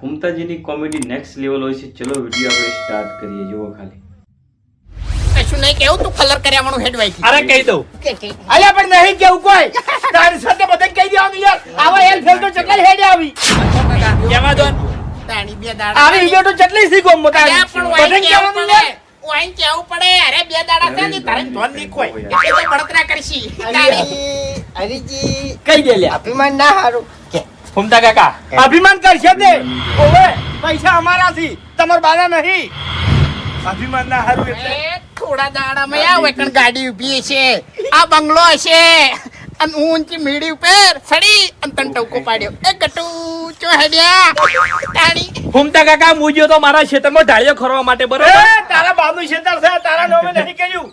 ફૂમતાજીની comedy next level હોય છે. ચલો વિડીયો આપણે સ્ટાર્ટ કરીએ. જુઓ ખાલી. કશું નહીં કેવું તું કલર કર્યાવાનું હેડવાઈ અરે કહી દઉં અલ્યા પણ નહીં કેવું કોઈ તારી સાથે બધાને કહી દેવાનું યાર આવા એલ ફેલ તો ચકલ હેડે આવી કેવા દો તાણી બે દાડા આવી વિડિયો તો ચટલી સી ગોમ બતાવી અલ્યા પણ બધાને કહેવાનું યાર ઓઈન કેવું પડે અરે બે દાડા છે ને તારે ધોન ની ખોય એટલે તો બળતરા કરશી હરીજી કહી દે લે અભિમાન ના હારું ફૂમતા કાકા અભિમાન કરશે ને ઓવે પૈસા અમારા થી તમાર બાના નહીં અભિમાન ના હારું એટલે એ થોડા દાડામાં આવ એકણ ગાડી ઊભી છે આ બંગલો હશે અને ઊંચી મીડી ઉપર સડી અને તન ટવકો પાડ્યો એ ગટુ ચો હેડ્યા તાણી ફૂમતા કાકા મુજ્યો તો મારા ક્ષેત્રમાં ઢાળિયો ખરવા માટે બરોબર એ તારા બાનું ક્ષેત્ર છે તારા નોમે નહીં કર્યું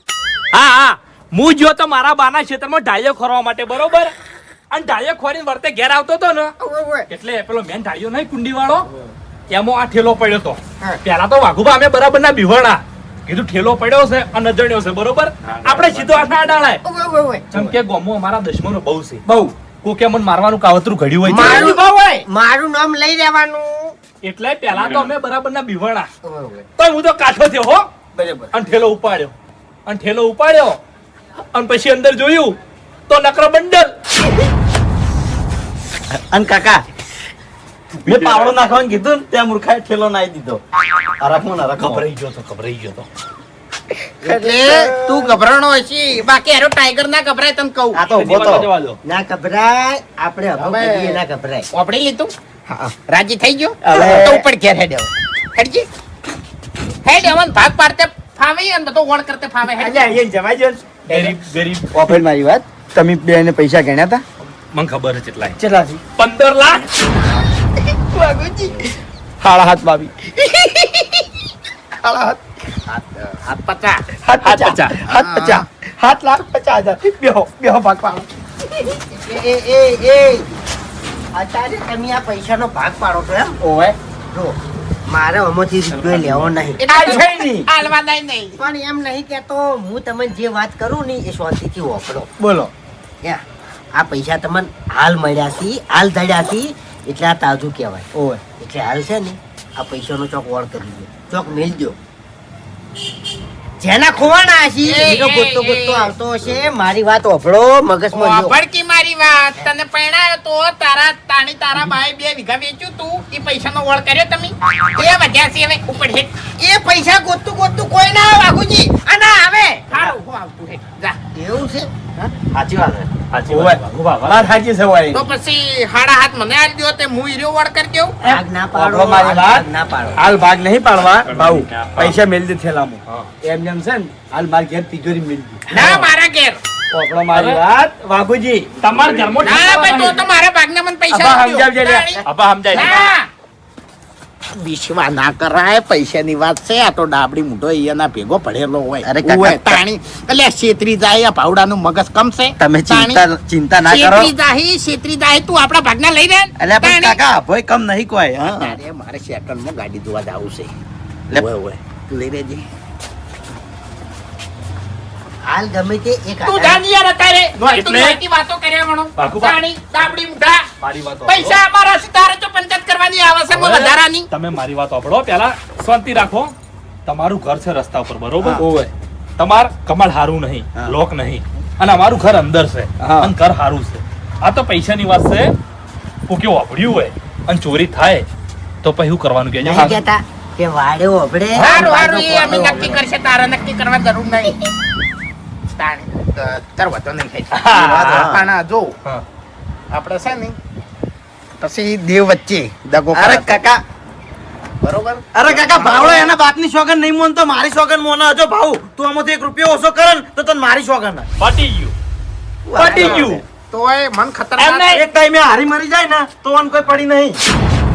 હા હા હું જો તો મારા બાના ક્ષેત્રમાં ઢાળિયો ખરવા માટે બરોબર અને ઢાળિયો ખોરીને વર્તે ઘેર આવતો હતો ને એટલે પેલો મેન ઢાળિયો નહીં કુંડી વાળો એમાં આ ઠેલો પડ્યો તો પેલા તો વાઘુબા અમે બરાબર ના બીવણા કીધું ઠેલો પડ્યો છે અને અજણ્યો છે બરોબર આપણે સીધો હાથ ના ડાળાય ચમકે ગોમો અમારા દુશ્મનો બહુ છે બહુ કોકે મને મારવાનું કાવતરું ઘડ્યું હોય છે. મારું ભાવ હોય મારું નામ લઈ લેવાનું એટલે પેલા તો અમે બરાબર ના બીવણા તો હું તો કાઠો થયો હો બરાબર અને ઠેલો ઉપાડ્યો અને પછી અંદર જોયું તો નકરો બંડલ અને કાકા મેં પાવડો નાખવાનું કીધું ને ત્યાં મૂર્ખાએ ઠેલો નાઈ દીધો ખબરાઈ ગયો તો એટલે તું ગભરાણો હશી બાકી એરો ટાઈગર ના ગભરાય તને કહું આ તો ઉભો તો જવા દો. ના ગભરાય આપણે હબો કરીએ ના ગભરાય ઓપડી લીધું રાજી થઈ ગયો હવે. તો ઉપર ઘેર હેડ્યો હેડજી હેડ એવન ભાગ પાડતે ફાવે અને બધો વણ કરતે ફાવે હેડ અલ્યા અહીંયા જમાઈ જો ગરીબ ઓફર મારી વાત તમે બે ને પૈસા ગણ્યા હતા મને ખબર છે કેટલાય ચલા જી 15 લાખ હાડા હાથ બાવી હાડા હાથ હાથ પચા હાથ પચાસ હાથ પચાસ 7,50,000 બેહો ભાગ પાડો એ અત્યારે તમે આ પૈસાનો ભાગ પાડો છો એમ ઓવે જો મારે આમાંથી રૂપિયો લેવો નહીં આ છે નહીં હાલવા નહીં પણ એમ નહીં કેતો હું તમને જે વાત કરું ને એ શાંતિથી વાપરો બોલો યા આ પૈસા તમને હાલ મળ્યા છે હાલ ધડ્યા છે એટલે આ તાજું કહેવાય ઓવે એટલે હાલ છે ને આ પૈસાનો ચોક વળ કરી દો ચોક મેલ દો જેના ખોવાના હશે હીરો ગોતતો આવતો હશે મારી વાત ઓભળો મગજમાં લ્યો ભડકી મારી વાત તને પરણાયો તો તારા ભાઈ 2 વીઘા વેચ્યું તું એ પૈસાનો વળ કર્યો તમે એ વધ્યા છે હવે ઉપર હેડ એ પૈસા ગોતતું કોઈ ના આવે બાપુજી આ ના આવે હારું હું આવતું હેડ જા એવું છે સાચી વાત છે ઓવે વાત સાચી છે વાળી તો પછી હાડા હાથ મને આલ દ્યો તે હું હીરો વળ કરી દઉં ભાગ ના પાડો આપણો મારી વાત. ભાગ ના પાડો હાલ ભાગ નહીં પાડવા ભાઉ પૈસા મેલ દે થેલામાં એમ જેમ છે ને હાલ માર ઘેર તિજોરી મેલ દે ના મારા ઘેર આપણો મારી વાત વાઘુજી તમારા ઘરમાં ના ભાઈ તો મારા ભાગના મને પૈસા અబ్బા, આલ દ્યો. સમજાવજે લે. તાણી. અબા સમજાય ના. વિશ્વા ના કરાય પૈસાની વાત છે આ તો ડાબડી મૂઠો અહીંયાના ભેગો પડેલો હોય અરે કાકા, ઓય, તાણી એટલે છેતરી જાય આ ભાવડાનું મગજ કમશે તમે તાણી. ચિંતા ના કરો છેતરી જાય તું આપણા ભાગના લઈ લે અલ્યા પણ કાકા ભોય કમ નહીં કોઈ હા અરે મારે સેકન્ડમાં ગાડી જોવા જવું છે લે. ઓય, ઓય. તું લઈ લેજે હાલ ગમે તે એક તું જાની યાર અત્યારે તું એટલે? ખોટી વાતો કર્યા મણો બાકુબા. તાણી ડાબડી મૂઠા મારી વાત પૈસા અમારા સિતારે તો પંચાયત કરવાની આવે છે હવે વધારાની તમે મારી વાત સાંભળો પેલા શાંતિ રાખો તમારું ઘર છે રસ્તા ઉપર બરોબર ઓવે તમાર કમળ હારું નહીં હા. લોક નહીં અને અમારું ઘર અંદર છે હા. અને ઘર હારું છે આ તો પૈસાની વાત છે કોકે વાપર્યું હોય અને ચોરી થાય તો પછી શું કરવાનું કે નહીં કહેતા કે વાડે ઓભળે હારું હારું એ અમે નક્કી કરશે તારે નક્કી કરવા જરૂર નહીં તાણી તાર વાતો નહીં થાય હા. પણ જો હા. આપણે છે ને પછી દેવ વચ્ચે દગો અરે કરે. કાકા બરોબર અરે કાકા ભાવડો એના બાપની સોગન નહીં મોન તો મારી સોગન મોનો હજો ભાવ તું આમાંથી 1 રૂપિયો ઓછો કરે ને તો તને મારી સોગન પટી ગયું તોય મન એમ ખતરનાક નહીં. એક ટાઈમે હારી મરી જાય ને તો આને કોઈ પડી નહીં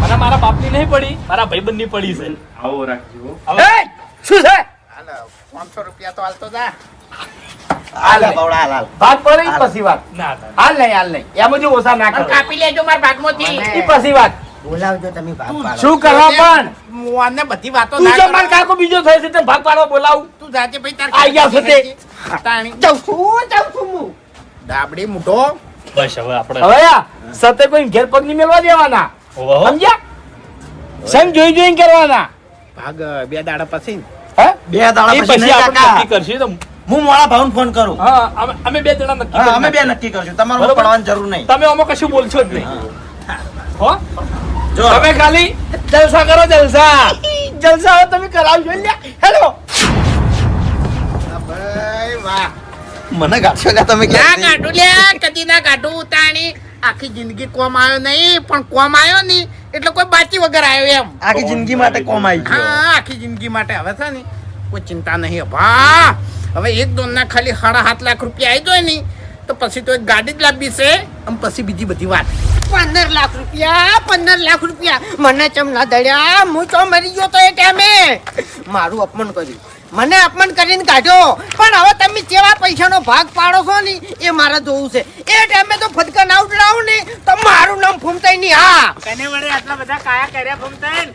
અને મારા બાપની નહીં પડી મારા ભાઈબંધની પડી છે આવો રાખજો. હવે એ શું છે હાલો, 500 રૂપિયા તો હાલતો જા હાલ ભાવડા હાલ ભાગ પડી પછી વાત ના ના. હાલ નહીં એમ જ ઓછા ના અને કરો કાપી લેજો મારા ભાગમાંથી મને- ઈ પછી વાત બોલાવજો તમે ભાગ પાડો શું કરવા પણ હું આને બધી વાતો તું ના જો કરું. માર કાકો બીજો થયો છે તે ભાગ પાડવા બોલાવું તું જાજે ભાઈ તાર આઈ ગયા છો તે. તાણી જાઉં છું હું ડાબડી મૂઠો બસ હવે આપણે હવે આ સતે કોઈ ઘેર પગ નહીં મેળવા દેવાના ઓહો. સમજ્યા સંગ જોઈને કરવાના. ભાગ 2 દાડા પછી હે? 2 દાડા એ પછી પછી નહીં આપણે કાકા. નક્કી કરશું તો હું મોડા ભાવને ફોન કરું. હા અમે 2 જણા નક્કી હા, કરી અમે બે નાખીએ. નક્કી કરશું. તમારે બરોબર. પડવાની જરૂર નહીં. તમે આમાં કશું બોલશો જ નહીં હો જો તમે ખાલી જલસા કરો, જલસા. જલસા હવે તમે કરાવજો લ્યા. હેલો. ભાઈ વાહ મને ગાંઠો લ્યા તમે ના ક્યાં કાઢું લ્યા કદી ના કાઢું ઉતાણી આખી જિંદગી કોમ આવ્યો નહીં પણ કોમ આવ્યો નહીં એટલે કોઈ બાકી વગર આવ્યો એમ આખી જિંદગી માટે કોમ આવી ગયો. હા આખી જિંદગી માટે હવે છે ને કોઈ ચિંતા નહીં ભા હવે એક દોનના ખાલી 7.5 લાખ રૂપિયા આવી જાય ને તો પછી તો એક ગાડી જ લાવવી છે અને પછી બીજી બધી વાત 15 લાખ રૂપિયા મને ચમ ના દળ્યા હું તો મરી ગયો તો એ ટાઈમે મારું અપમાન કર્યું મને અપમાન કરીને કાઢ્યો પણ હવે તમે કેવા પૈસાનો ભાગ પાડો છો ને એ મારે જોવું છે એ ટાઈમે તો ફટકા ના ઉડાવો ને તો મારું નામ ફૂમતાય નહીં હા કને વડે આટલા બધા કાયા કર્યા ફમતાન?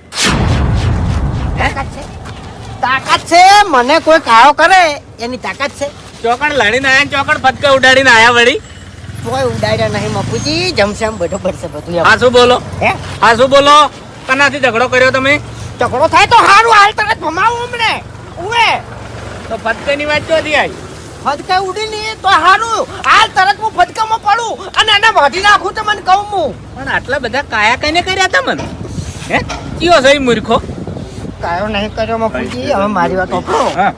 તાકાત છે મને કોઈ કાળો કરે એની તાકાત છે ચોકડ લડીને આયા ને ચોકડ ફટકા ઉડાડીને આયા વળી. કોઈ ઉડાડ્યા નહીં મપુજી જમશમ બરોબર છે બધું એમ. હા શું બોલો? હે હા શું બોલો? કનાથી ઝઘડો કર્યો તમે? ઝઘડો થાય તો હારું હાલ તરત ભમાવું અમને ઉવે તો ફટકાની વાત ચોથી આવી. ફટકા ઉડી નહીં તો હારું હાલ તરત હું ફટકામાં પડું અને એને વાઢી નાખું તો મને કહું હું પણ આટલા બધા કાયા કઈને કર્યા તમને? હે કયો છે ઈ મૂર્ખો? કાયો નહીં કર્યો મપુજી હવે મારી વાત ઓપડો હા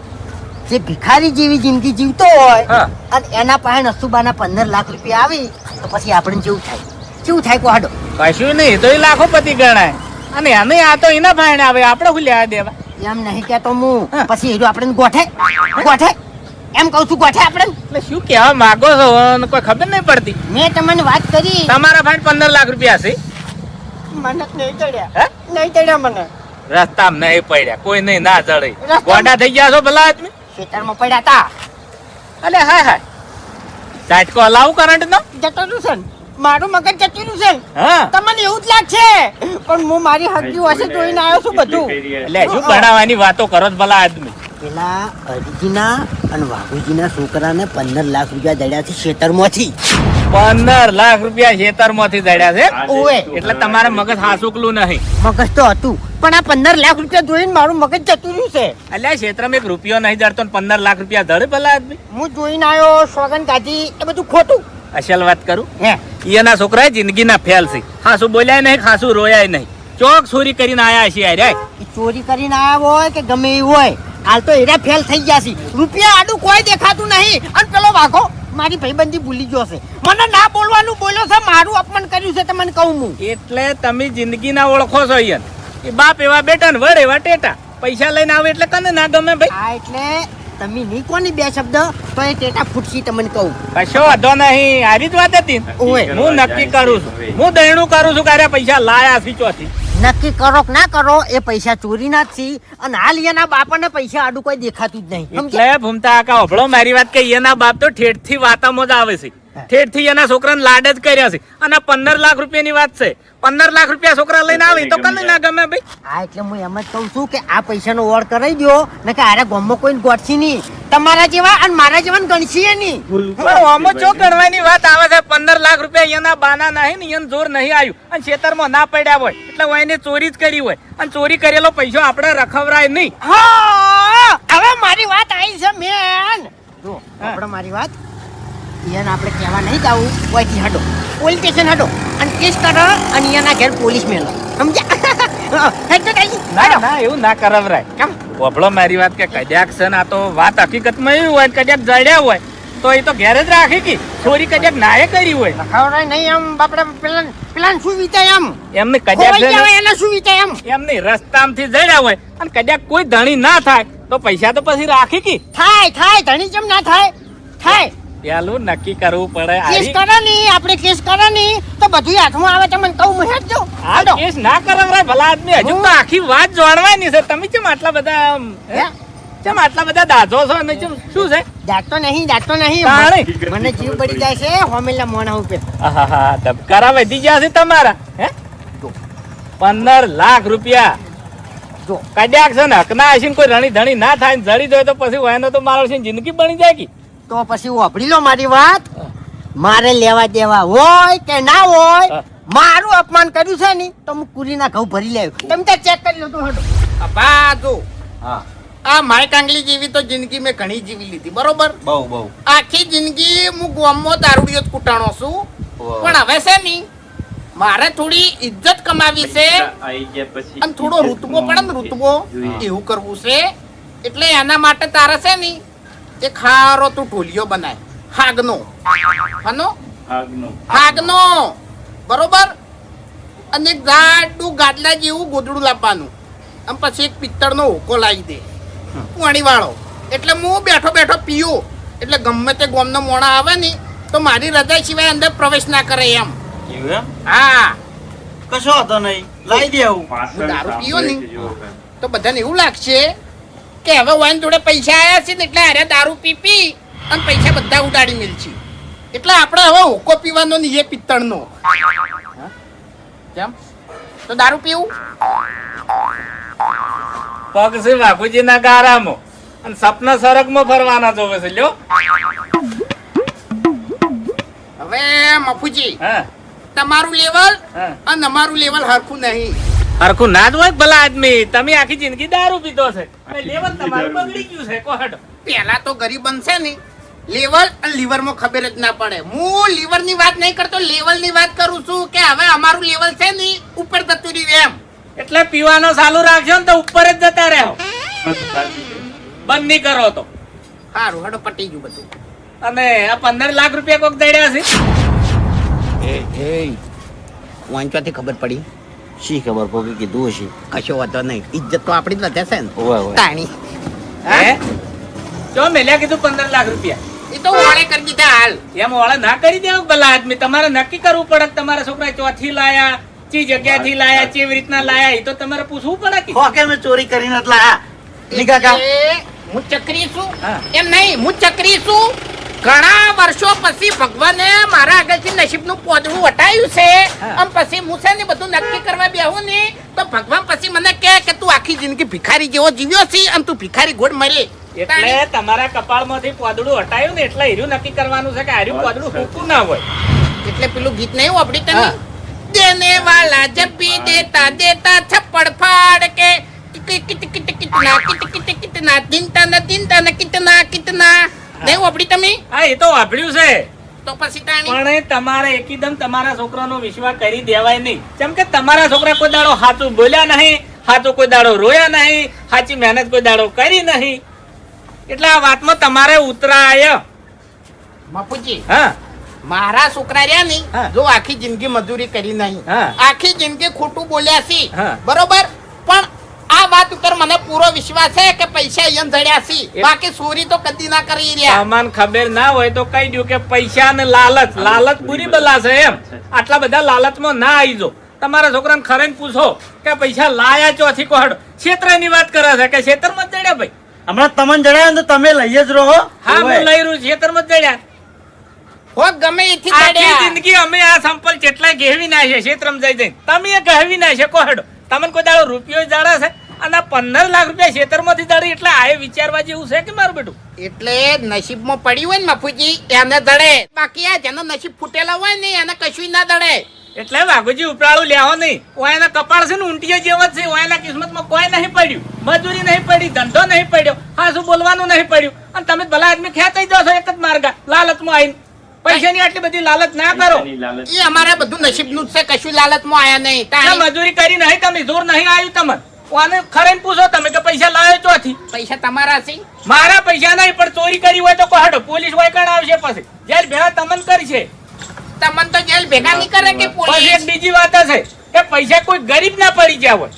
જે ભિખારી જેવી જિંદગી જીવતો હોય હા. અને એના પાસે નસુબાના 15 લાખ રૂપિયા આવી તો પછી આપણે કેવું થાય કોહાડો કશું નહીં તો એ લાખોપતિ ગણાય અને એને આ તો એના ભાઈને આવે આપણે શું લેવા દેવા? એમ નહીં કહેતો હું હા. પછી હીરો આપણે ગોઠે એમ કહું છું ગોઠે આપણે એટલે શું કહેવા માંગો છો અને કોઈ ખબર નહીં પડતી. મેં તમને વાત કરી તમારા ભાઈ 15 લાખ રૂપિયા છે મને નહીં ચડ્યા હે? નહીં ચડ્યા મને રસ્તામાં નહીં પડ્યા કોઈ નહીં ના ચડે રસ્તામાં- ગોડા થઈ ગયા છો ભલા આદમી. ખેતરમાં પડ્યા હતા અલે હાય હાય ઝાટકો હલાવું કરંટ નો. જતો રહ્યું છે ને. મારું મગજ જતું રહ્યું છે ને. હા તમને એવું જ લાગશે પણ હું મારી હકીઓ હશે જોઈને આવ્યો છું બધું એટલે શું ભણાવવાની વાતો કરો છો ભલા આદમી? પેલા અરજીના અને વાઘુજીના છોકરાને 15 લાખ રૂપિયા દળ્યા છે ખેતરમાંથી 15 લાખ રૂપિયા ખેતરમાંથી દળ્યા છે. ઓવે એટલે તમારે મગજ હાસુકલું નહીં. મગજ તો હતું પણ આ 15 લાખ રૂપિયા જોઈને મારું મગજ જતું રહ્યું છે એટલે ક્ષેત્રમાં એક રૂપિયો નહીં જડતો ને 15 લાખ રૂપિયા દળે ભલા આદમી. હું જોઈને આવ્યો સોગન કાઢી એ બધું ખોટું અસલ વાત કરું હે એના છોકરા જિંદગીના ફેલ છે. ખાસું બોલ્યા નહીં ખાસું રોયા નહીં. ચોક ચોરી કરીને આયા છે યાર. એ ચોરી કરીને આવ્યા હોય કે ગમે એવું હોય હાલ તો એરા ફેલ થઈ ગયા છે રૂપિયા આડું કોઈ દેખાતું નહીં અને પેલો વાઘો મારી ભાઈબંધી ભૂલી ગયો છે મને ના બોલવાનું બોલ્યો છે મારું અપમાન કર્યું છે તમને કહું હું એટલે તમે જિંદગી ના ઓળખો છો યાર. એ બાપ એવા બેટા ને વડ એવા ટેટા. પૈસા લઈને આવે એટલે કને ના ગમે ભાઈ. આ એટલે તમે નહીં કોની બે શબ્દ તો એ ટેટા ફૂટશી તમને કહું કશો વાંધો નહીં. હારી જ વાત હતી ને. ઓવે. હું નક્કી કરું છું. હું દયણું કરું છું કે આ પૈસા લાયા છે ચોથી. નક્કી કરો કે ના કરો એ પૈસા ચોરીના જ છે અને હાલ એના બાપાને પૈસા આડું કોઈ દેખાતું જ નહીં સમજ્યા? એટલે ભૂમતા કાકા હોભળો મારી વાત કે એના બાપ તો ઠેઠથી વાતામાં જ આવે છે. ઠેઠથી એના છોકરાને લાડ જ કર્યા છે અને 15 લાખ રૂપિયાની વાત છે. 15 લાખ રૂપિયા છોકરા લઈને આવે તો કને ના ગમે ભાઈ. હા એટલે હું એમ જ કહું છું કે આ પૈસાનો ઓળ કરાવી દો ને કે આરે ગામમાં કોઈ ગોઠશી નહીં તમારા જેવા અને મારા જેવા ગણશી નહીં પણ આમાં ચો ગણવાની વાત આવે છે. 15 લાખ રૂપિયા એના બાના નહીં ને એને જોર નહીં આવ્યું અને ખેતરમાં ના પડ્યા હોય એટલે હું એને ચોરી જ કરી હોય અને ચોરી કરેલો પૈસો આપણે રખવરાય નહીં. હા હવે મારી વાત આવી છે મેન જો આપણે મારી વાત એને આપણે કહેવા નહીં જાવું ઓયથી હટો પોલીસ સ્ટેશન હટો અને કેસ કરો અને એના ઘેર પોલીસ મેલો સમજ્યા હેડો તાઈ ના ના એવું ના કરાવરાય. કેમ હોભળો મારી વાત કે કદાચ છે ને આ તો વાત હકીકતમાં એવી હોય કદાચ જડ્યા હોય તો એ તો ઘેર જ રાખી કે ચોરી કદાચ નાએ કરી હોય ખવડાય નહીં એમ બાપડે પેલા શું વિચાય એમ એમને કદાચ ખોવાઈ છે ગયા ને હોય એને શું વિચાય એમ એમ નહીં રસ્તામાંથી જડ્યા હોય અને કદાચ કોઈ ધણી ના થાય તો પૈસા તો પછી રાખી કે થાય ધણી કેમ ના થાય પેલું નક્કી કરવું પડે. કેસ આરી- કરો ની આપણે કેસ કરો ની તો બધું હાથમાં આવે તમને કહું હું હેડજો આ કેસ ના કરાવરાય ભલા આદમી. હજુ તો આખી વાત જાણવાની છે. તમે કેમ આટલા બધા હે? કેમ આટલા બધા દાજો છો અને કેમ શું છે? દાંતો નહીં તાણે. મને જીવ પડી જાય છે હોમેલા મોણા ઉપર આહાહા, ધબકારા વધી ગયા છે તમારા. હે 15 લાખ રૂપિયા જો કદાચ છે ને હકના હશે ને કોઈ રણી ધણી ના થાય ને જડી દો તો પછી એનો તો મારો છે ને જિંદગી બની જાય કે તો પછી વાપરી લો મારી વાત મારે લેવા દેવા હોય કે ના હોય હા. મારું અપમાન કર્યું છે ને તો હું કુરીના ઘઉં ભરી લેવું તમે ત્યાં ચેક કરી લો તો હટો. અભા જો હા આ માય કાંગલી જેવી તો જિંદગી મેં ઘણી જીવી લીધી બરોબર. બહુ આખી જિંદગી હું ગામમાં દારૂડિયો જ કૂટાણો છું. પણ હવે છે ને મારે થોડી ઇજ્જત કમાવી છે આઈ ગયા પછી અને થોડો ઋતબો પડે ને ઋતબો જોઈએ. એવું કરવું છે. એટલે એના માટે તારે છે ને એક ખારો તું ઢોલિયો બનાય હાગનો હાગનો બરોબર. અને એક જાડું ગાડલા જેવું ગોદડું લાવવાનું અને પછી એક પિત્તળનો હોકો લાવી દે પાણી વાળો. એટલે હું બેઠો બેઠો પીવું એટલે ગમે તે ગોમનો મોણા આવે ને તો મારી રજા સિવાય અંદર પ્રવેશ ના કરે એમ. એવું એમ? હા કશો હતો નહીં લાવી દે આવું. હું દારૂ પીયો ને તો બધાને એવું લાગશે કે હવે વાઈન જોડે પૈસા આયા છે ને એટલે અરે દારૂ પી અને પૈસા બધા ઉડાડી મેલશે. એટલે આપણે હવે હોકો પીવાનો ને એ પિત્તળનો. કેમ તો દારૂ પીવું પગ છે બાપુજી ના ગારામાં અને સપના સરગમાં ફરવાના જોવે છે લ્યો. હવે મફુજી હા તમારું લેવલ હા. અને અમારું લેવલ હરખું નહીં. હરખું ના જ હોય ભલા આદમી. તમે આખી જિંદગી દારૂ પીધો છે અને લેવલ તમારું બગડી ગયું છે કોહડ. પહેલા તો ગરીબ બનશે ને લેવલ અને લીવર માં ખબર જ ના પડે. હું લીવર ની વાત નહીં કરતો લેવલ ની વાત કરું છું કે હવે અમારું લેવલ છે ને ઉપર જતું રહ્યું એમ. એટલે પીવાનો ચાલુ રાખજો ને તો ઉપર જ જતા રહો. બંધ નહીં કરો તો. સારું હડો પટી ગયું બધું. અને આ 15 લાખ રૂપિયા કોક દડ્યા છે. વાંચવાથી ખબર પડી શી ખબર કોકે કીધું હશે. કશો વાંધો નહીં. ઇજ્જત તો આપણી જ વધે છે ને ઓવે ઓવે. તાણી. હે જો મેલ્યા કીધું 15 લાખ રૂપિયા એ તો વાળે કરી દીધા હાલ. એમ ઓળા ના કરી દેવું ભલા આદમી. તમારે નક્કી કરવું પડે કે તમારા છોકરા ચોથી લાયા ચી જગ્યાથી લાયા કેવી રીતના લાયા એ તો તમારે પૂછવું પડે કે હોકે મેં ચોરી કરીને જ લાયા. ની કાકા એટલે હું ચક્રી છું હા. એમ નહીં હું ચક્રી છું. ઘણા વર્ષો પછી ભગવાને મારા આગળથી નસીબનું પોદડું વટાયું છે. હા. આમ પછી હું છે ને બધું નક્કી કરવા બેહું ને તો ભગવાન પછી મને કહે કે તું આખી જિંદગી ભિખારી જેવો જીવ્યો છે અને તું ભિખારી ગોળ મરે. એટલે તમારા કપાળમાંથી પોદડું હટાયું ને એટલે હીરું નક્કી કરવાનું છે કે હાર્યું પોદડું ફૂકવું ના હોય. એટલે પેલું ગીત નહીં વાપરી તમે હા. દેને વાલા જબ ભી દેતા દેતા થપ્પડ ફાડ કે કિતના દિનતા ન કિતના નહીં વાપરી તમે. હા એ તો વાપર્યું છે તો પછી તાણી પણ તમારે એકદમ તમારા છોકરાનો વિશ્વાસ કરી દેવાય નહીં. કેમ કે તમારા છોકરા કોઈ દાડો સાચું બોલ્યા નહીં, સાચું કોઈ દાડો રોયા નહીં, સાચી મહેનત કોઈ દાડો કરી નહીં. એટલે આ વાતમાં તમારે ઉતરાય. બાપુજી હા મારા છોકરા રહ્યા નહીં હા. જો આખી જિંદગી મજૂરી કરી નહીં હા. આખી જિંદગી ખોટું બોલ્યા છે હા. બરોબર. પણ આ વાત ઉપર મને પૂરો વિશ્વાસ છે કે પૈસા અહીંયા જડ્યા છે. બાકી ચોરી તો કદી ના કરી રહ્યા. તમને ખબર ના હોય તો કહી દઉં કે પૈસા ને લાલચ બુરી બલા છે એમ. આટલા બધા લાલચમાં ના આવી જો. તમારા છોકરાને ખરેન પૂછો કે પૈસા લાયા ચોથી કોહડ ક્ષેત્રની વાત કરે છે કે ક્ષેત્રમાં જ જડ્યા ભાઈ. હમણાં તમને જણાવ્યું ને તો તમે લઈ જ રહો. હા હું લઈ રહ્યું ક્ષેત્રમાં જ જડ્યા. હોત ગમે એથી આખી જડ્યા. જિંદગી અમે આ સંપલ જેટલા ગહેવી ના છે ક્ષેત્રમાં જઈ જઈને તમે એ ગહેવી ના છે કોહડ. તમને કોઈ દાડો રૂપિયો જાડે છે અને આ 15 લાખ રૂપિયા ક્ષેત્રમાંથી જાડે એટલે આ વિચારવા જેવું છે કે મારું બેટું. એટલે નસીબમાં પડ્યું હોય ને મફુજી એને દડે. બાકી આ જેનો નસીબ ફૂટેલા હોય ને એને કશું ના દડે. એટલે વાઘુજી ઉપરાળું લેવો નહીં. ઓયાના કપાળ છે ને ઊંટીઓ જેવો જ છે. ઓયાના કિસ્મતમાં કોઈ નહીં પડ્યું, મજૂરી નહીં પડી, ધંધો નહીં પડ્યો, હાસું બોલવાનું નહીં પડ્યું અને તમે ભલા આદમી ખેંચાઈ જાઓ છો એક જ માર્ગા લાલચમાં આવીને. પૈસાની આટલી બધી લાલચ ના કરો. એ અમારે બધું નસીબનું જ છે. કશું લાલચમાં આયા નહીં. ના તાણી મજૂરી કરી નહીં તમે, જોર નહીં આવ્યું તમને. ઓને ખરેન પૂછો તમે કે પૈસા લાવ્યો ચોથી. પૈસા તમારા છે. મારા પૈસા નહીં પણ ચોરી કરી હોય તો કોહડો પોલીસ વાયકણ આવશે પછી જેલ ભેળા તમને કરશે. તમને તો જેલ ભેગા નહીં કરે કે પછી એક પોલીસ. બીજી વાત છે કે પૈસા કોઈ ગરીબ ના પડી ગયા હોય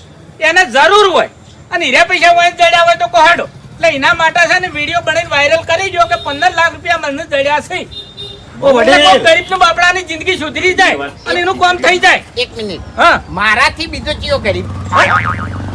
એને જરૂર હોય અને હીરા પૈસા હોય જડ્યા હોય તો કોહડો. એટલે એના માટે છે ને વિડીયો બનાવીને વાયરલ કરી દો કે 15 લાખ રૂપિયા મને જડ્યા છે. ગરીબ નું બાપડાની જિંદગી સુધરી જાય અને એનું કામ થઈ જાય. એક મિનિટ હા મારાથી બીજો ચિયો ગરીબ.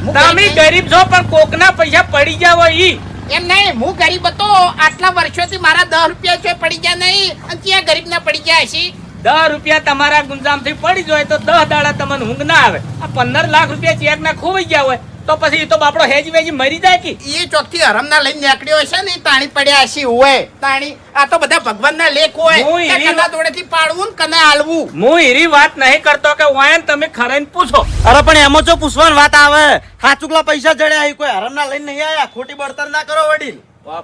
હું તમે ગરીબ ગરીબ છો પણ કોકના પૈસા પડી ગયા હોય ઈ. એમ નહીં હું ગરીબ હતો આટલા વર્ષોથી મારા 10 રૂપિયા છે પડી ગયા નહીં અને ત્યાં ગરીબ ના પડી ગયા છે. 10 રૂપિયા તમારા ગુંજામ થી પડી જાય તો 10 દાડા તમને ઊંઘ ના આવે. આ 15 લાખ રૂપિયા ચેક ના ખોવાઈ ગયા હોય તો પછી એ તો બાપડો હેજી વેજી મરી જાય કે એ ચોથી હરમના લઈને નીકળ્યો હશે ને તાણી પડ્યા હશે હોય તાણી આ તો બધા ભગવાનના લેખ હોય હું કે એવી કના દોડેથી પાડવું ને કના હાલવું. હું એરી વાત નહીં કરતો કે વાયન તમે ખરાઈને પૂછો. અરે પણ એમાં જો પૂછવાની વાત આવે હાચુકલા પૈસા જડ્યા અહીં કોઈ હરમના લઈને નહીં આયા ખોટી બળતર ના કરો વડીલ.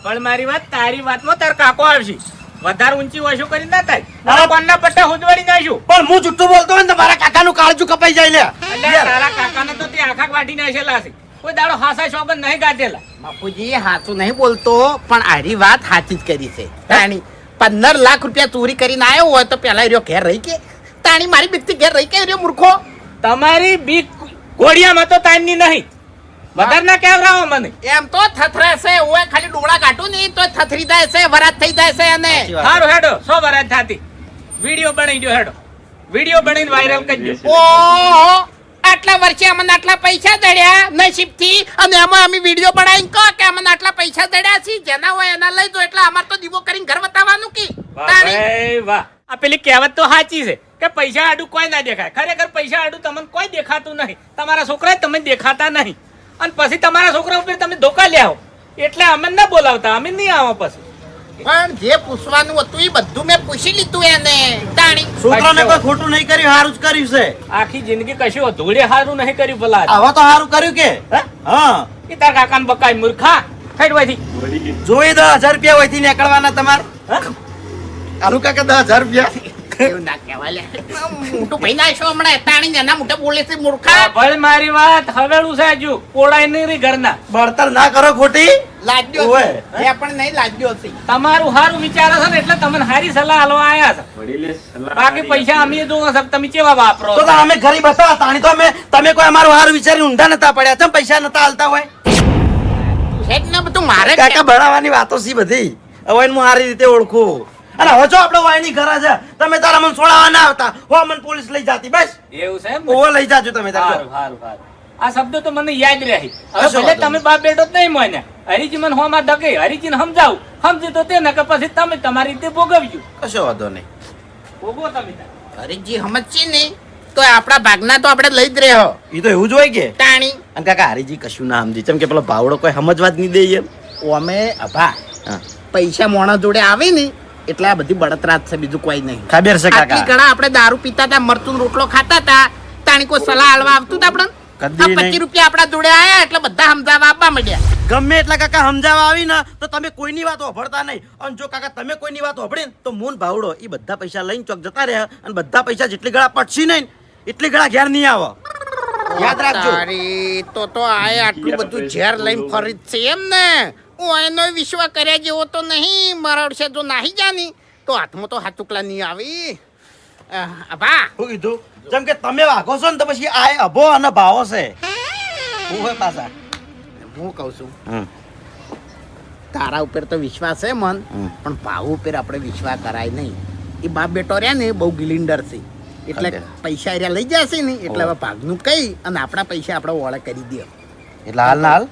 પણ મારી વાત તારી વાતમાં તાર કાકો આવશે વધારે ઊંચી વસ્તુ કરી ના થાય મારા કોણના પટ્ટા હુજવાડી નાખ્યું. પણ હું જુઠ્ઠું બોલતો હોય ને તો મારા કાકાનું કાળજું કપાઈ જાય લે. એટલે તારા કાકાને તો તે આખા વાટી નાખેલા છે કોઈ દાડો હાસા શોગન નહીં કાઢેલા. બાપુજી સાચું નહીં બોલતો પણ આરી વાત સાચી જ કરી છે તાણી 15 લાખ રૂપિયા ચોરી કરીને આવ્યો હોય તો પેલા રહ્યો ઘેર રહી કે તાણી મારી બીકથી ઘેર રહી કે રહ્યો મૂર્ખો. તમારી બીક ઘોડિયામાં તો તાનની નહીં વધારે ના કેવરાવો મને. એમ તો થથરાશે ઓય ખાલી ડોળા કાઢું ને તો થથરી જાય છે વરાત થઈ જાય છે અને સારું હેડો 100 વરાજ થાતી વિડિયો બનાવી દો હેડો વિડિયો બનાવીને વાયરલ કરજો. ઓહો આટલા વર્ષે અમને આટલા પૈસા દળ્યા નસીબથી અને એમાં અમે વિડીયો બનાવીને કહો કે અમને આટલા પૈસા દળ્યા છે જેના હોય એના લઈ દો એટલે અમાર તો દીવો કરીને ઘર બતાવવાનું કે વાહ ભાઈ વાહ. આ પેલી કહેવત તો સાચી છે કે પૈસા આડું કોઈ ના દેખાય. ખરેખર પૈસા આડું તમને કોઈ દેખાતું નહીં. તમારા છોકરા તમે દેખાતા નહીં અને પછી તમારા છોકરા ઉપર તમે ધોકા લ્યાવો એટલે અમે ના બોલાવતા અમે નહીં આવો પછી. પણ જે પૂછવાનું હતું એ બધું મેં પૂછી લીધું એને તાણી. છોકરાને કોઈ ખોટું નહીં કર્યું હારું જ કર્યું છે. આખી જિંદગી કશું ધૂળે હારું નહીં કર્યું ભલા. હવે તો હારું કર્યું કે હા કે તાર કાકાને બકાય મૂર્ખા હેડવાથી જોઈ 10,000 રૂપિયા હોયથી નીકળવાના તમારે. હારું કાકા 10,000 રૂપિયા એવું ના કહેવાય લે. મોટું ભાઈ ના છો હમણાં તાણી એના મોટા બોલે છે મૂર્ખા. ભલે મારી વાત હવેડું છે હજુ કોડાય નહીં રી ઘરના. બળતર ના કરો ખોટી. લાજ્યો ઓવે. છે એ પણ નહીં લાજ્યો છે. તમારું સારું વિચારો છો ને એટલે તમને સારી સલાહ આલવા આયા છે. વડીલે સલાહ બાકી પૈસા અમે જોવો છે તમે કેવા વાપરો તો અમે ગરીબ હતા તાણી તો તમે કોઈ અમારું હારું વિચારી ઊંધા નતા પડ્યા ચમ પૈસા નતા હાલતા હોય. હેડ ને બધું મારે કાકા ભણાવવાની વાતો સી બધી હવે હું સારી રીતે ઓળખું. અને હવે જો આપણે વાયની ઘરે છે તમે તારા મને છોડાવવા ના આવતા હો મને પોલીસ લઈ જાતી બસ એવું છે એમ? ઓવો લઈ જાજો તમે તાર સારું સારું સારું. આ શબ્દો તો મને યાદ રહી. હવે કશો ભલે વાંધો તમે બાપ બેટો જ નહીં મોન્યા. હરીજી મને હોમાં દકે હરીજીને સમજાવું સમજી તો તે ને કે પછી તમે તમારી રીતે ભોગવજો. કશો વાંધો નહીં. ભોગવો તમે તાર. હરીજી સમજશે ને તો આપણા ભાગના તો આપણે લઈ જ રહ્યો એ તો એવું જ હોય કે તાણી. અને કાકા હરીજી કશું ના સમજી ચમ કે પેલો ભાવડો કોઈ સમજવા જ નહીં દે એમ. અમે અભા હા. પૈસા મોણા જોડે આવે ને એટલે આ બધી બળતરા જ છે બીજું કોઈ નહીં. ખબર છે આટલી કાકા ઘણા આપણે દારૂ પીતા હતા મરચું રોટલો ખાતા હતા તાણી કોઈ સલાહ આલવા આવતું હતું આપણે કદી નહીં. 25 રૂપિયા આપણા જોડે આયા એટલે બધા સમજાવવા આપવા માંડ્યા. ગમે એટલા કાકા સમજાવવા આવી ને તો તમે કોઈની વાત હોભળતા નહીં. અને જો કાકા તમે કોઈની વાત હોભળી ને તો મૂન ભાવડો એ બધા પૈસા લઈને ચોક જતા રહ્યા અને બધા પૈસા જેટલી ગળા પડશી નહીં એટલી ગળા ઘેર નહીં આવે. યાદ રાખજો. તારી તો આય આટલું બધું ઝેર લઈને ફરી જ છે એમ ને. હું એનો વિશ્વાસ કર્યા જેવો તો નહીં મરડશે જો નાહી જાની તો હાથમાં તો હાથુકલા નહીં આવી. અભા શું કીધું જેમ કે તમે વાઘો છો ને તો પછી આ અભો અને ભાવો છે હું હોય પાછા હું કહું છું હમ. તારા ઉપર તો વિશ્વાસ છે મન પણ ભાવ ઉપર આપણે વિશ્વાસ કરાય નહીં. એ બાપ બેટો રહ્યા ને બહુ ગિલિન્ડર છે એટલે અચ્છા. પૈસા એરિયા લઈ જશે ને એટલે હવે ભાગનું કઈ અને આપણા પૈસા આપણે ઓળે કરી દે. એટલે હાલ ના હાલ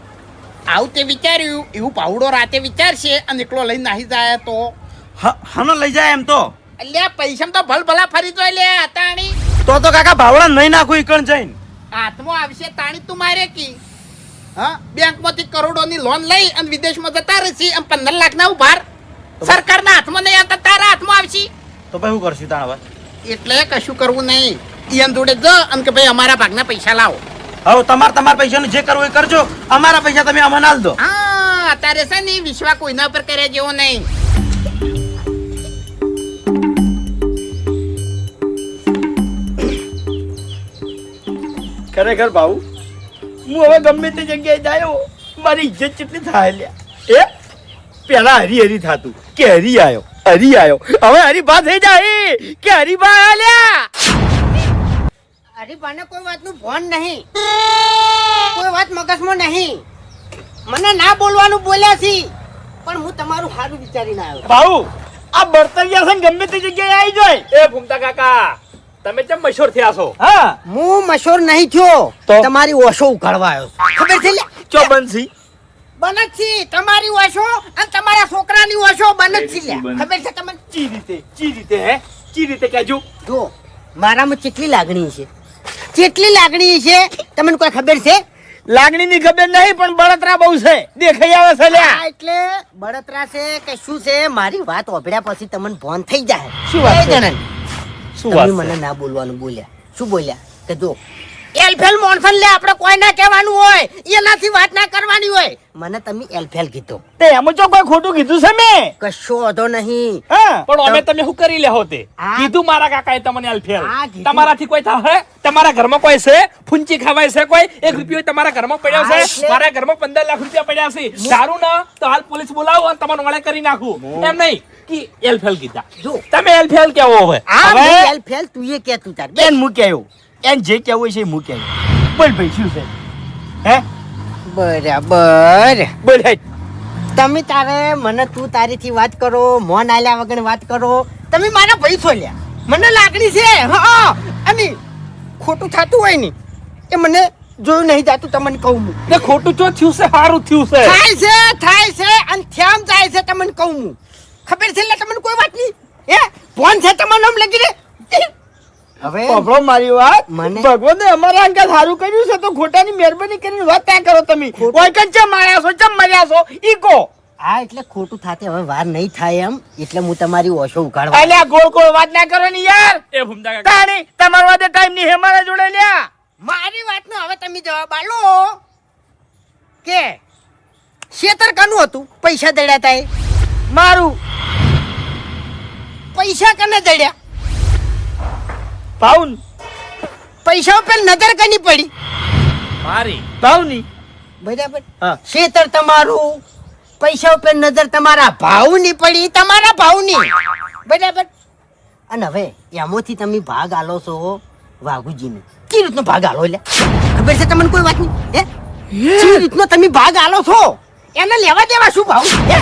આવું તે વિચાર્યું એવું પાવડો રાતે વિચારશે અને એકલો લઈને નાહી જાય તો હનો લઈ જાય એમ તો અલ્યા પૈસા તો ભલ ભલા ફરી જોઈ લે તાણી તો કાકા ભાવડા નહીં નાખું ઈકણ જઈને હાથમાં આવશે તાણી તું મારે કી હા બેંકમાંથી કરોડોની લોન લઈ અને વિદેશમાં જતા રહેશે અને 15 લાખના ઉભાર સરકારના હાથમાં નહીં આવતા તારા હાથમાં આવશે તો ભાઈ શું કરશું તાણ હવે એટલે કશું કરવું નહીં ઈયન જોડે જ અને કે ભાઈ અમારા ભાગના પૈસા લાવો. હવે તમારા પૈસાનું જે કરવું એ કરજો અમારા પૈસા તમે અમને આલ દો. હા અત્યારે છે ને વિશ્વાસ કોઈના ઉપર કર્યા જેવો નહીં. ખરેખર ભાऊ હું હવે ગમે તે જગ્યાએ જાયો મારી ઇજ્જત કેટલી થાય લ્યા એ પેલા હરી થાતું કે હરી આયો હવે હરીભા થઈ જાય કે હરીભા આલ્યા હરીભાને કોઈ વાતનું ભાન નહીં, કોઈ વાત મગજમાં નહીં. મને ના બોલવાનું બોલ્યા છે પણ હું તમારું સારું વિચારીને આવ્યો. ભાऊ આ બર્તરિયા છે ને ગમે તે જગ્યાએ આવી જાય. એ ભૂમતા કાકા તમે કેમ મશહૂર થયા છો? હા હું મશહૂર નહીં થયો, તો? તમારી ઓશો ઉઘાડવા આવ્યો છું. ખબર છે લે? ચો બંસી બને જ છે તમારી ઓશો અને તમારા છોકરાની ઓશો બને જ છે લે. ખબર છે તમને? ચી રીતે કહેજો. જો મારામાં કેટલી લાગણી છે, કેટલી લાગણી છે તમને કોઈ ખબર છે? લાગણીની ખબર નહીં પણ બળતરા બહુ છે દેખાઈ આવે છે લ્યા આ એટલે બળતરા છે કે શું છે મારી વાત ઓભળ્યા પછી તમને ભોન થઈ જાય શું વાત એ છે? જણાને. શું તમે વાત છે? મને ના બોલવાનું બોલ્યા શું બોલ્યા કે જો એલફેલ મોનફન લે આપણે કોઈ ના કહેવાનું હોય એનાથી વાત ના કરવાની હોય મને તમે એલફેલ કીધો તે એમાં જો કોઈ ખોટું કીધું છે મેં કશો વાંધો નહીં હા પણ અમે તમે શું કરી લેહો તે આ- કીધું મારા કાકાએ તમને અલફેલ આ કીધું. તમારાથી કોઈ થાય તમારા ઘરમાં કોઈ છે ફૂંચી ખવાય છે કોઈ 1 રૂપિયો તમારા ઘરમાં પડ્યો આ છે એટલે- મારા ઘરમાં 15 લાખ રૂપિયા પડ્યા છે સારું ના તો હાલ પોલીસ બોલાવો અને તમને વાળે કરી નાખું એમ નહીં કે એલફેલ કીધા જો તમે એલફેલ કેવો હવે આ હવે- હું એલફેલ તું એ કે તું તાર બેન મૂક્યા એન જે કેવું છે એ મૂક્યા બોલ ભાઈ શું છે હે બરાબર બોલ હેડ તમે તારે મને તું તારીથી વાત કરો મોન આલ્યા વગર વાત કરો તમે મારા ભાઈ છો લ્યા મને લાગણી છે હા અને ખોટું થતું હોય ને એ મને જોયું નહીં જાતું તમને કહું હું ને ખોટું ચો થયું છે સારું થયું છે થાય છે અને થ્યામ જાય છે તમને કહું હું ખબર છે એટલે તમને કોઈ વાત નહીં હે ફોન છે તમારું નામ લગી રે હવે પકડો મારી વાત મને- ભગવાને અમારા અંગે સારું કર્યું છે તો ખોટાની મહેરબાની કરીને વાત ત્યાં કરો તમે કોઈ કન ચમ માર્યા છો ચમ મર્યા છો ઈ કહો હા એટલે ખોટું થાતે હવે વાર નહીં થાય એમ એટલે હું તમારી ઓછો ઉકાળવા અલ્યા ગોળ ગોળ વાત ના કરો ને યાર એ ભૂમતા કાકા તાણી તમારો વાદે ટાઈમ નહીં અમારા જોડે લ્યા મારી વાતનો હવે તમે જવાબ આલો કે શેતર કનું હતું પૈસા દડ્યા તા એ મારું પૈસા કને દડ્યા પાઉન પૈસા ઉપર નજર કની પડી મારી પાઉની બરાબર હા. શેતર તમારું પૈસા ઉપર નજર તમારા ભાવની પડી તમારા ભાવની બરાબર અને હવે એમાંથી તમે ભાગ આલો છો વાઘુજીને કેવી રીતનો ભાગ આલો લે ખબર છે તમને કોઈ વાત નહીં હે કેવી રીતનો તમે ભાગ આલો છો એને લેવા દેવા શું ભાવ હે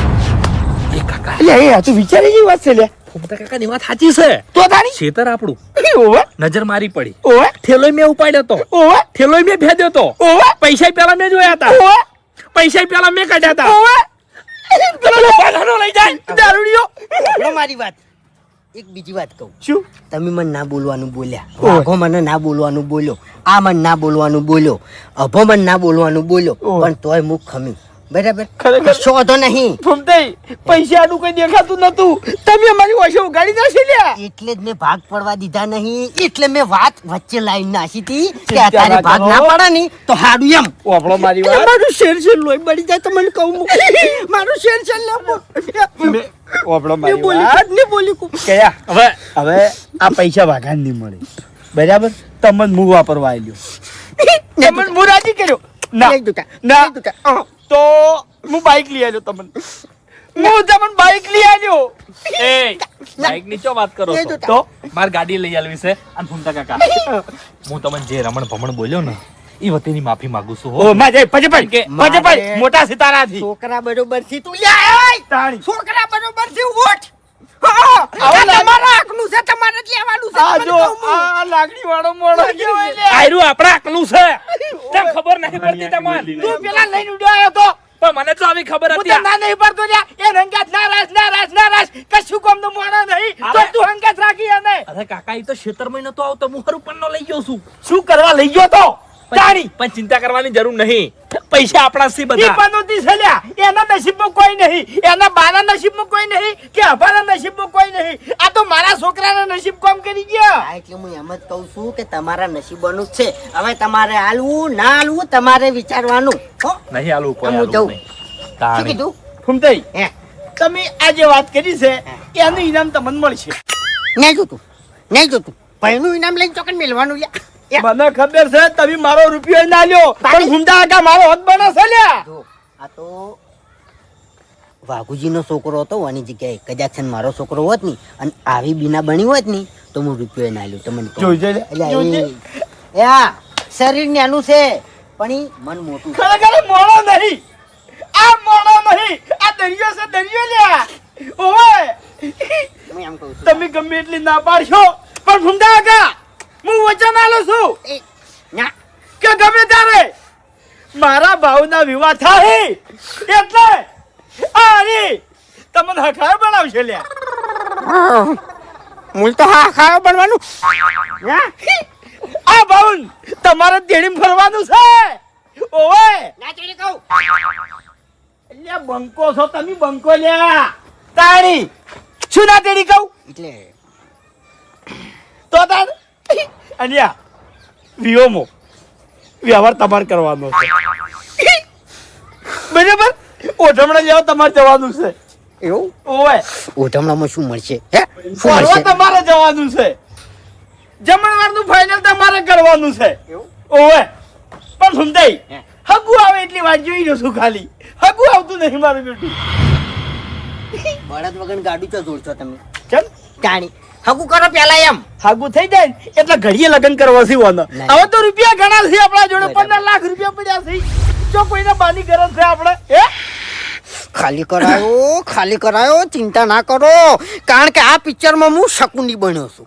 એ કાકા અલ્યા એ આ તો વિચારી જેવી વાત છે લ્યા ભૂમતા કાકાની વાત સાચી છે તો તાણી ખેતર આપણું ઓવે નજર મારી પડી ઓવે થેલોય મેં ઉપાડ્યો તો ઓવે થેલોય મેં ભેદ્યો તો ઓવે પૈસા પેલા મેં જોયા હતા ઓવે પૈસા પેલા મેં કાઢ્યા હતા ઓવે પેલો બાધાનો લઈ જાય દારૂડિયો સાંભળો મારી વાત એક બીજી વાત કહું શું તમે મને ના બોલવાનું બોલ્યા વાઘો મને ના બોલવાનું બોલ્યો આ મને ના બોલવાનું બોલ્યો અભો મને ના બોલવાનું બોલ્યો ઓહ. પણ તોય મુખ ખમી બરાબર ખરેખર. કશો વાંધો નહીં ફૂમતાઈ પૈસા આનું કઈ દેખાતું નતું તમે અમારી ઓછો ઉગાડી નાખી લ્યા એટલે જ મેં ભાગ પડવા દીધા નહીં એટલે મેં વાત વચ્ચે લાઈન નાખી હતી કે ચિંતા અત્યારે ના ભાગ કરો. ના પડે ને તો હાડું એમ ઓફળો મારી એટલે વાત મારું શેર શેર લોહી બળી જાય તો મને કહું મારું શેર શેર લે ઓફળો ને બોલી વાત ને બોલી કું કયા હવે હવે આ પૈસા વાઘાન નહીં મળે બરાબર તમને હું વાપરવા આવ્યો તમને હું રાજી કર્યો ના નહીં દુકા ના નહીં દુકા તો હું બાઈક લઈ આવ્યો તમને હું તમને બાઈક લઈ આવ્યો એ બાઈક ની ચો વાત કરો નહીં છો દુકા. તો માર ગાડી લઈ આલવી છે અને ભૂમતા કાકા હું તમને જે રમણ ભમણ બોલ્યો ને એ વતીની માફી માંગુ છું હો. ઓ માજે પજે કે પજે મોટા સિતારાથી છોકરા બરોબર થી તું લે તાણી છોકરા બરોબર થી ઉઠ હા, આ તમારા હકનું છે તમારે જ લેવાનું છે આ તમને જો કહું હું. આ લાગણી વાળો મોળો ગયો એટલે આયરું આપણા આકલું છે તને ખબર નહીં પડતી તમને તું પેલા લઈને ઉડ્યો આવ્યો તો પણ મને તો આવી ખબર હું હતી તો ના નહીં પડતો લ્યા એ રંગાત નારાજ કશું કોમ તો મોણો નહીં તો હવે- તું હંગાત રાખી અને અરે કાકા એ તો ખેતરમાં નતો આવતો હું હરું પણ લઈ ગયો છું શું કરવા લઈ ગયો તો તાણી પણ ચિંતા કરવાની જરૂર નહીં પૈસા આપણા છે ઈ બધા પનોતી છે લ્યા એના નસીબમાં કોઈ નહીં એના બાના નસીબમાં કોઈ નહીં કે અભાના નસીબમાં કોઈ નહીં આ તો મારા છોકરાના નસીબ કોમ કરી ગયા હા, એટલે હું એમ જ કહું છું કે તમારા નસીબોનું જ છે હવે તમારે હાલવું ના હાલવું તમારે વિચારવાનું હો નહીં આલું કોઈ હું આલું જઉં. નહીં. શું તાણી. કીધું ફૂમતાઈ હે તમે આ જે વાત કરી છે એનું ઇનામ તમને મળશે નહીં જોતું પૈનું ઇનામ લઈને ચોકન મેળવાનું લ્યા મને ખબર છે તમે મારો રૂપિયો ના લ્યો પણ ઘૂમતા આગા મારો હક બને છે લ્યા જો આ તો વાઘુજીનો છોકરો હતો આની જગ્યાએ કદાચ છે ને મારો છોકરો હોત ની અને આવી બીના બની હોત ની તો હું રૂપિયો ના લ્યો તમને કહું. જોઈજે લે, એટલે જોઈજે. એ આ શરીર નાનું છે પણ ઈ મન મોટું છે. ખરેખર મોણો નહીં આ મોણો નહીં આ દરિયો છે દરિયો લ્યા ઓય હું એમ કહું છું તમે ગમે એટલી ના પાડશો પણ ઘૂમતા આગા હું વચન આલું છું એ, ના કે ગમે ત્યારે મારા ભાવના વિવાહ થાય એટલે આરી તમને હખાર બનાવશે લ્યા મૂળ તો હા ખાવા બનવાનું આ ભાઉન તમારે તેડી ફરવાનું છે ઓવે બંકો છો તમે બંકો લ્યા તાણી શું ના તેડી કહું એટલે તો તાર અન્યા વિયોમો વ્યવહાર તમારે કરવાનો છે બરાબર ઓઢમણા લેવા તમારે જવાનું છે એવું ઓવે ઓઢમણામાં શું મળશે હે શું ફરવા મળશે તમારે જવાનું છે જમણવારનું ફાઇનલ તમારે કરવાનું છે ઓવે પણ સુનતાઈ હગુ આવે એટલી વાત જોઈ લો છું ખાલી હગુ આવતું નહીં મારું બેટું બળદ વગર ગાડું ચો જોડશો તમે ચલ જાણી હગું કરો પેલા એમ હાગુ થઈ જાય ને એટલે ઘડીએ લગ્ન કરવા છે વાના નહીં. હવે તો રૂપિયા ઘણા છે આપણા જોડે બરાબર. 15 લાખ રૂપિયા પડ્યા છે જો કોઈને બાની ગરજ છે આપણે હે ખાલી કરાયો ચિંતા ના કરો કારણ કે આ પિક્ચરમાં હું શકુની બન્યો છું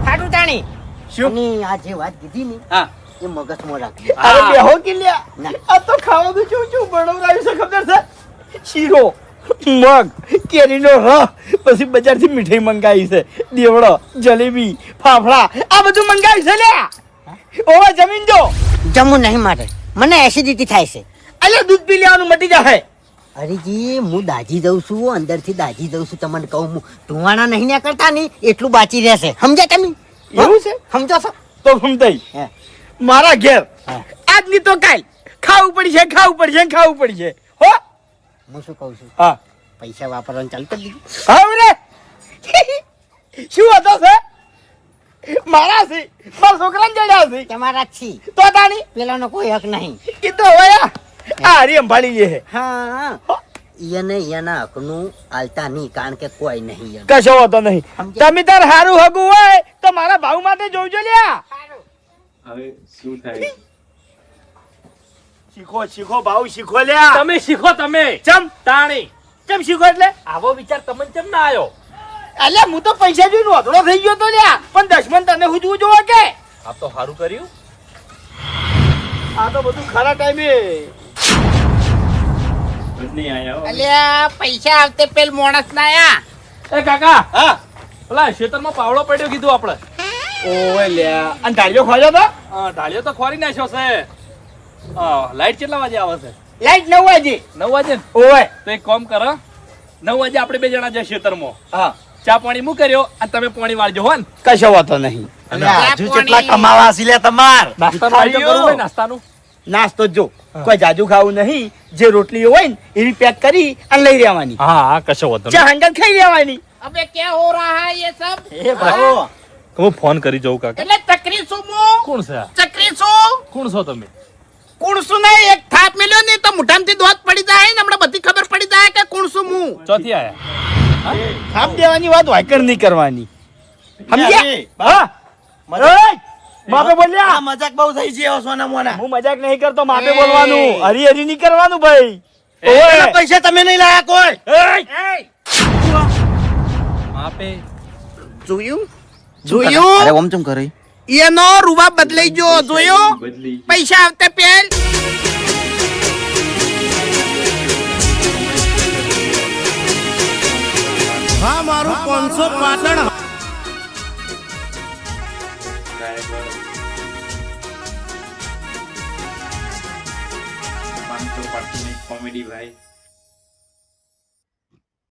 સાડું તાણી શું? અને આ જે વાત કીધી ને હા એ મગજમાં રાખજો અરે બેહો કિલ્યા ના. આ તો ખાવાનું શું શું બનાવરાયું છે ખબર છે શીરો મગ કેરીનો રસ પછી બજારથી મીઠાઈ મંગાવી છે દેવડો જલેબી ફાફડા આ બધું મંગાવ્યું છે લ્યા ઓવા જમીન જો જમવું નહીં મારે મને એસિડિટી થાય છે અલ્યા દૂધ પી લેવાનું મટી જશે અરેજી હું દાજી દઉં છું અંદરથી દાજી દઉં છું તમને કહું હું ધુવાણા નહીં ને કરતા નહીં એટલું બાચી રહેશે સમજ્યા તમે એવું છે સમજો છો તો સમજાઈ હે. મારા ઘેર હા. આજની તો કાલ ખાવું પડશે હો હું શું કહું છું હા પૈસા વાપરવાનું ચાલુ કરી દીધું હવે રે શું હતો છે મારા છે મારા છોકરાને જડ્યા છે તમારા જ છી તો તાણી પેલાનો કોઈ હક નહીં એ તો હવે આ હરી સંભાળી લે છે હા એને એના હકનું આલતા નહીં કારણ કે કોઈ નહીં એનું. કશો હોતો નહીં સમજ્યા? તમે તાર હારું હગું હોય તો મારા ભાવ માટે જોજો લ્યા હવે શું થાય શીખો ભાવ શીખો લ્યા તમે શીખો તમે ચમ તાણી ચમ શીખો એટલે આવો વિચાર તમને કેમ ના આવ્યો અલ્યા હું તો પૈસા જોઈને વાધડો થઈ ગયો તો લ્યા પણ દશમન તને હુજવું જોવા કે આ તો સારું કર્યું આ તો બધું ખરા ટાઈમે નહીં આયા હો. અલ્યા પૈસા આવતે પેલ મોણસ ના આયા એ કાકા હા પેલા ખેતરમાં પાવડો પડ્યો કીધું આપણે ઓય લ્યા અને ઢાળિયો ખોલ્યો તો ઢાળિયો તો ખોરી નાખ્યો છે લાઈટ કેટલા વાગે આવે છે લાઈટ 9 વાગે 9 વાગે ને ઓય તો એક કામ કરો 9 વાગે આપણે બે જણા જઈએ ખેતરમાં હા ચા પાણી મૂક કર્યો અને તમે પાણી વાળજો હો ને કશો વાતો નહીં અલ્યા, હજુ પાણી. કેટલા કમાવા છે લે તમાર નાસ્તાનું આયોજન કરવું હોય નાસ્તાનું નાસ્તો જો કોઈ જાજુ ખાવું નહીં જે રોટલીઓ હોય ને એવી પેક કરી અને લઈ લેવાની હા કશો વાંધો ચા હંગાત ખાઈ લેવાની અબે क्या हो रहा है ये सब એ ભાઈ હું ફોન કરી જઉં કાકા એટલે ચકરી શું હું કોણ છે આ? ચકરી શું કોણ છો તમે કુણસું નહીં એક થાપ મેલ્યો ને તો મુઠામથી દોત પડી જાય ને હમણાં બધી ખબર પડી જાય કે કુણસું હું ચોથી આયા થાપ દેવાની વાત વાયકર નહીં કરવાની સમજ્યા હા માપે બોલ્યા મજાક બહુ થઈ છે સોના મોના હું મજાક નહીં કરતો માપે બોલવાનું હરી હરી નહીં કરવાનું ભાઈ ઓય પૈસા તમે નહીં લાયા કોઈ માપે જોયું જોયું અરે ઓમ ચમ કરે એનો રૂબા બદલાઈ ગયો જોયો બદલી પૈસા આવતે પેલ હા મારું 500 પાટણ કોમેડી ભાઈ